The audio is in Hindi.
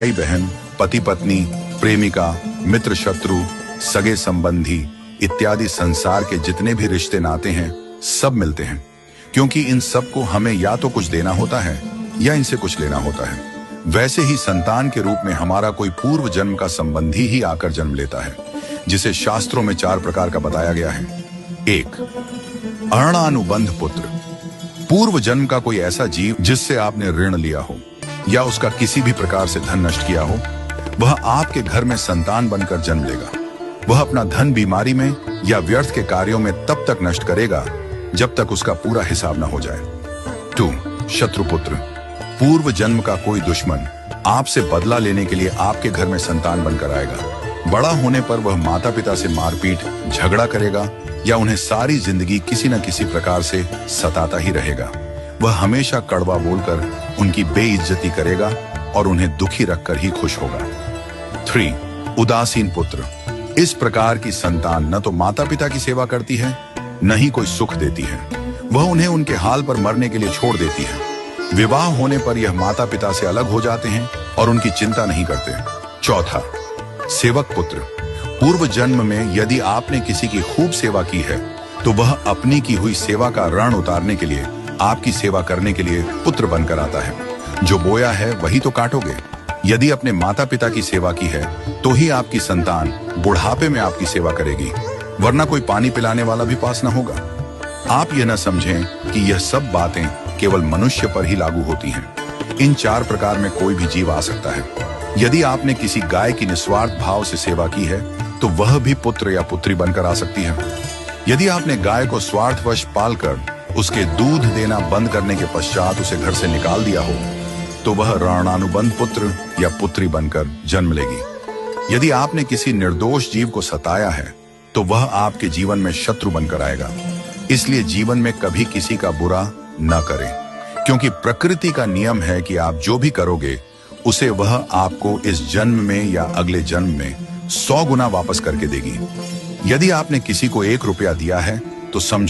भाई बहन, पति पत्नी, प्रेमिका, मित्र शत्रु, सगे संबंधी इत्यादि संसार के जितने भी रिश्ते नाते हैं सब मिलते हैं, क्योंकि इन सब को हमें या तो कुछ देना होता है या इनसे कुछ लेना होता है। वैसे ही संतान के रूप में हमारा कोई पूर्व जन्म का संबंधी ही आकर जन्म लेता है, जिसे शास्त्रों में 4 प्रकार का बताया गया है। 1. अणानुबंध पुत्र। पूर्व जन्म का कोई ऐसा जीव जिससे आपने ऋण लिया हो या उसका किसी भी प्रकार से धन नष्ट किया हो, वह आपके घर में संतान बनकर जन्म लेगा। वह अपना धन बीमारी में या व्यर्थ के कार्यों में तब तक नष्ट करेगा जब तक उसका पूरा हिसाब न हो जाए। 2. शत्रुपुत्र। पूर्व जन्म का कोई दुश्मन आपसे बदला लेने के लिए आपके घर में संतान बनकर आएगा। बड़ा होने पर वह माता पिता से मारपीट, झगड़ा करेगा या उन्हें सारी जिंदगी किसी न किसी प्रकार से सताता ही रहेगा। वह हमेशा कड़वा बोलकर उनकी बेइज्जती करेगा और उन्हें दुखी रखकर ही खुश होगा। 3. उदासीन पुत्र। इस प्रकार की संतान न तो माता पिता की सेवा करती है, न ही कोई सुख देती है। वह उन्हें उनके हाल पर मरने के लिए छोड़ देती है। विवाह होने पर यह माता पिता से अलग हो जाते हैं और उनकी चिंता नहीं करते। 4. सेवक पुत्र। पूर्व जन्म में यदि आपने किसी की खूब सेवा की है तो वह अपनी की हुई सेवा का ऋण उतारने के लिए आपकी सेवा करने के लिए पुत्र बनकर आता है। जो बोया है वही तो काटोगे। यदि अपने माता पिता की सेवा की है तो ही आपकी संतान बुढ़ापे में आपकी सेवा करेगी, वरना कोई पानी पिलाने वाला भी पास न होगा। आप यह न समझें कि यह सब बातें केवल मनुष्य पर ही लागू होती हैं। इन 4 प्रकार में कोई भी जीव आ सकता है। यदि आपने किसी गाय की निस्वार्थ भाव से सेवा की है तो वह भी पुत्र या पुत्री बनकर आ सकती है। यदि आपने गाय को स्वार्थवश पालकर उसके दूध देना बंद करने के पश्चात उसे घर से निकाल दिया हो तो वह ऋणानुबंध पुत्र या पुत्री बनकर जन्म लेगी। यदि आपने किसी निर्दोष जीव को सताया है तो वह आपके जीवन में शत्रु बनकर आएगा। इसलिए जीवन में कभी किसी का बुरा न करें, क्योंकि प्रकृति का नियम है कि आप जो भी करोगे उसे वह आपको इस जन्म में या अगले जन्म में 100 गुना वापस करके देगी। यदि आपने किसी को 1 रुपया दिया है तो समझो